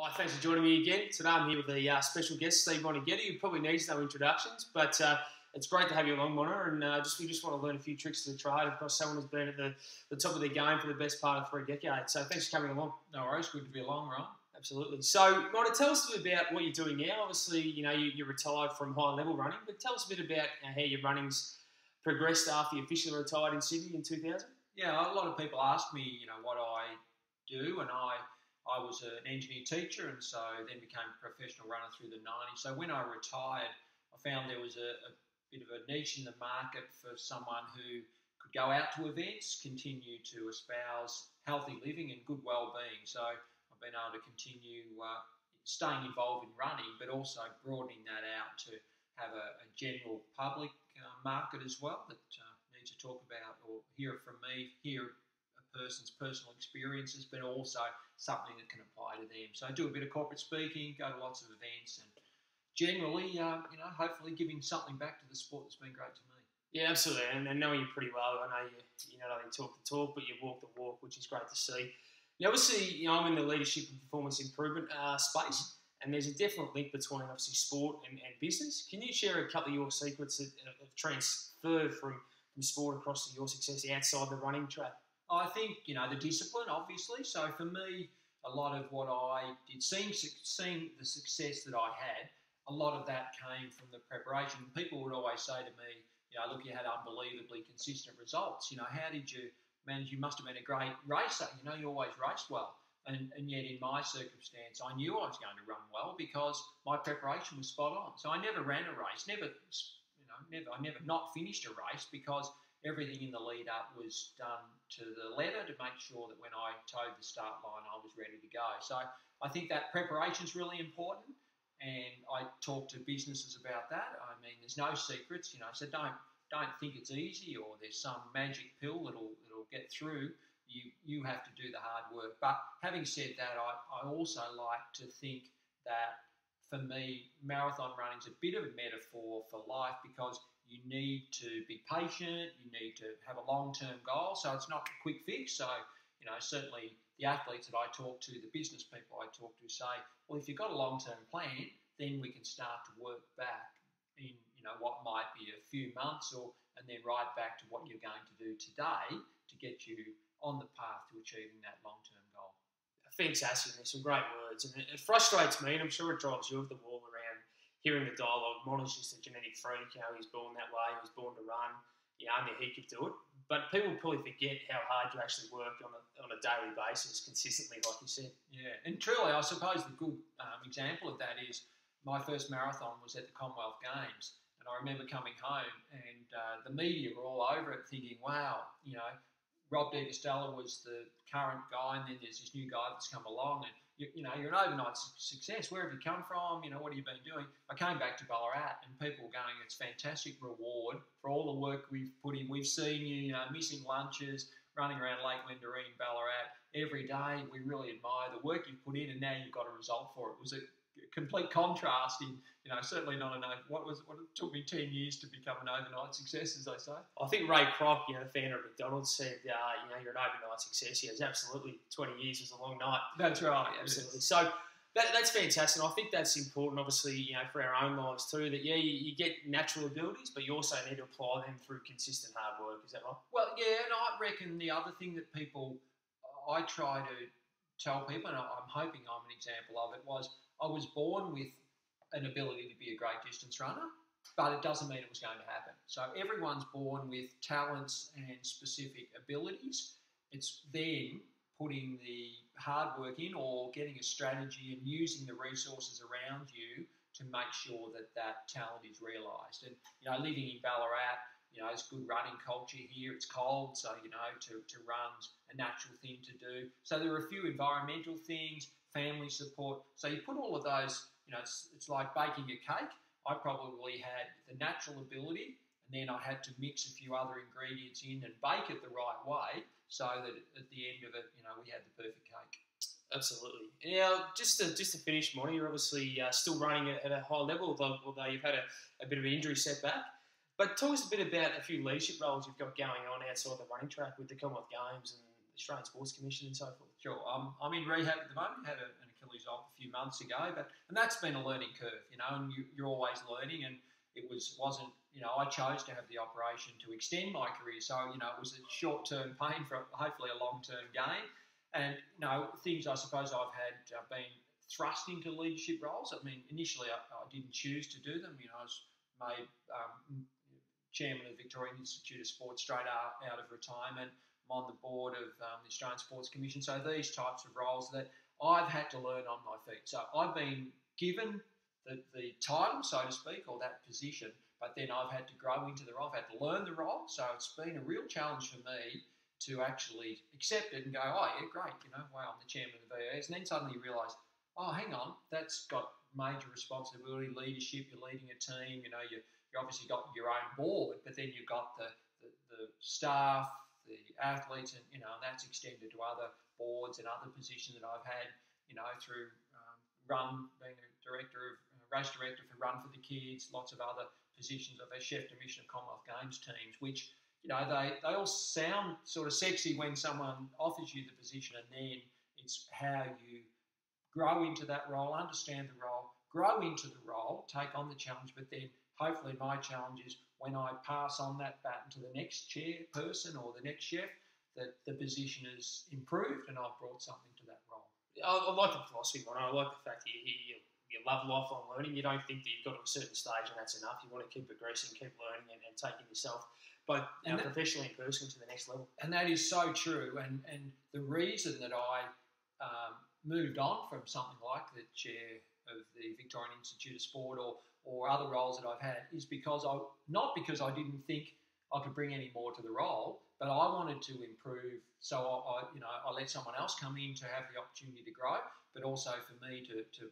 Hi, thanks for joining me again. Today I'm here with a special guest, Steve Moneghetti, who probably needs no introductions, but it's great to have you along, Mono, and we just want to learn a few tricks of the trade. Of course, someone who's been at the top of their game for the best part of 3 decades. So thanks for coming along. No worries, good to be along, Ryan. Absolutely. So, Mono, tell us a bit about what you're doing now. Obviously, you're retired from high-level running, but tell us a bit about how your running's progressed after you officially retired in Sydney in 2000. Yeah, a lot of people ask me, what I do, and I was an engineer teacher, and so then became a professional runner through the 90s. So when I retired, I found there was a bit of a niche in the market for someone who could go out to events, continue to espouse healthy living and good well-being. So I've been able to continue staying involved in running, but also broadening that out to have a general public market as well that need to talk about or hear from me, hear a person's personal experiences, but also something that can apply to them. So I do a bit of corporate speaking, go to lots of events, and generally, hopefully giving something back to the sport that's been great to me. Yeah, absolutely. And knowing you pretty well, I know you not only talk the talk, but you walk the walk, which is great to see. Obviously, I'm in the leadership and performance improvement space, and there's a definite link between obviously sport and business. Can you share a couple of your secrets that have transferred from sport across to your success outside the running track? I think, the discipline, obviously. So for me, a lot of what I did, seeing the success that I had, a lot of that came from the preparation. People would always say to me, look, you had unbelievably consistent results. How did you manage? You must have been a great racer. You always raced well. And yet in my circumstance, I knew I was going to run well because my preparation was spot on. So I never ran a race, I never not finished a race because everything in the lead up was done to the letter to make sure that when I towed the start line, I was ready to go. So I think that preparation is really important, and I talk to businesses about that. I mean, there's no secrets, so don't think it's easy or there's some magic pill that'll get through. You have to do the hard work. But having said that, I also like to think that for me, marathon running is a bit of a metaphor for life because you need to be patient, you need to have a long-term goal, so it's not a quick fix. So, certainly the athletes that I talk to, the business people I talk to say, well, if you've got a long-term plan, then we can start to work back in, what might be a few months and then right back to what you're going to do today to get you on the path to achieving that long-term goal. Fantastic. There's some great words. And it frustrates me, and I'm sure it drives you off the wall around hearing the dialogue. Mono's just a genetic freak. He's born that way. He was born to run. Only he could do it. But people probably forget how hard you actually work on a daily basis, consistently, like you said. Yeah, and truly, I suppose the good example of that is my first marathon was at the Commonwealth Games. And I remember coming home and the media were all over it thinking, wow, Rob De Castella was the current guy, and then there's this new guy that's come along, and you're an overnight success. Where have you come from? What have you been doing? I came back to Ballarat, and people were going, it's fantastic reward for all the work we've put in. We've seen you, missing lunches, running around Lake Wendouree in Ballarat every day. We really admire the work you've put in, and now you've got a result for it. It was a complete contrast in, certainly not enough. What it took me 10 years to become an overnight success, as they say. I think Ray Kroc, the founder of McDonald's, said, you're an overnight success. Yes, absolutely. 20 years was a long night. That's right. Absolutely. So that's fantastic. I think that's important, obviously, for our own lives too, that, you get natural abilities, but you also need to apply them through consistent hard work. Is that right? Well, yeah, and I reckon the other thing that I try to tell people, and I'm hoping I'm an example of it, was I was born with an ability to be a great distance runner, but it doesn't mean it was going to happen. So everyone's born with talents and specific abilities. It's then putting the hard work in or getting a strategy and using the resources around you to make sure that talent is realised. And, living in Ballarat, it's good running culture here. It's cold, so, to run's a natural thing to do. So there are a few environmental things, family support. So you put all of those, it's like baking a cake. I probably had the natural ability, and then I had to mix a few other ingredients in and bake it the right way so that at the end of it, we had the perfect cake. Absolutely. Now, just to finish, Monty, you're obviously still running at a high level, although you've had a bit of an injury setback. But talk us a bit about a few leadership roles you've got going on outside the running track with the Commonwealth Games and Australian Sports Commission and so forth? Sure. I'm in rehab at the moment. Had an Achilles op a few months ago, and that's been a learning curve, and you're always learning. And it wasn't, I chose to have the operation to extend my career. So, it was a short-term pain for hopefully a long-term gain. And, things I suppose I've had been thrust into leadership roles. I mean, initially I didn't choose to do them. I was made chairman of the Victorian Institute of Sport straight out of retirement. I'm on the board of the Australian Sports Commission. So these types of roles that I've had to learn on my feet. So I've been given the title, so to speak, or that position, but then I've had to grow into the role. I've had to learn the role. So it's been a real challenge for me to actually accept it and go, oh, yeah, great, wow, I'm the chairman of the VAS. And then suddenly you realise, oh, hang on, that's got major responsibility, leadership, you're leading a team, you obviously got your own board, but then you've got the staff, the athletes, and that's extended to other boards and other positions that I've had, through being a race director for Run for the Kids, lots of other positions. I've had chef de mission of Commonwealth Games teams, which they all sound sort of sexy when someone offers you the position, and then it's how you grow into that role, understand the role, grow into the role, take on the challenge, but then hopefully my challenge is when I pass on that baton to the next chairperson or the next chef, that the position is improved and I've brought something to that role. I like the philosophy, Mono. I like the fact that you love lifelong learning. You don't think that you've got to a certain stage and that's enough. You want to keep progressing, keep learning and taking yourself both professionally and personally to the next level. And that is so true. And the reason that I moved on from something like the chair of the Victorian Institute of Sport or other roles that I've had is not because I didn't think I could bring any more to the role, but I wanted to improve. So I let someone else come in to have the opportunity to grow, but also for me to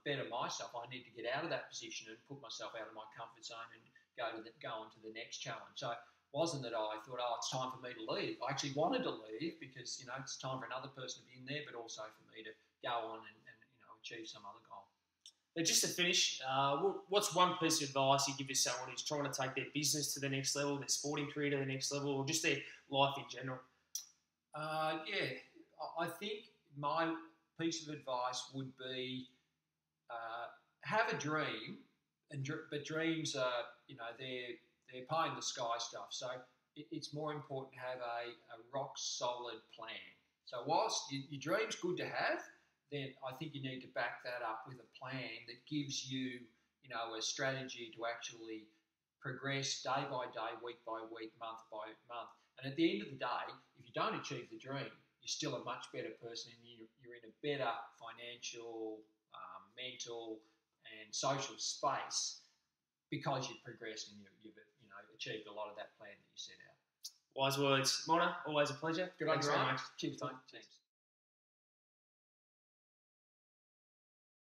better myself. I need to get out of that position and put myself out of my comfort zone and go on to the next challenge. So it wasn't that I thought, oh, it's time for me to leave. I actually wanted to leave because, it's time for another person to be in there, but also for me to go on and achieve some other goal. Now, just to finish, what's one piece of advice you give to someone who's trying to take their business to the next level, their sporting career to the next level, or just their life in general? I think my piece of advice would be have a dream, but dreams are, they're pie in the sky stuff. So it's more important to have a rock solid plan. So whilst your dream's good to have, then I think you need to back that up with a plan that gives you, a strategy to actually progress day by day, week by week, month by month. And at the end of the day, if you don't achieve the dream, you're still a much better person and you're in a better financial, mental and social space because you've progressed and you've achieved a lot of that plan that you set out. Wise words. Mona, always a pleasure. Good on you, very much. Cheers, mate. Thanks.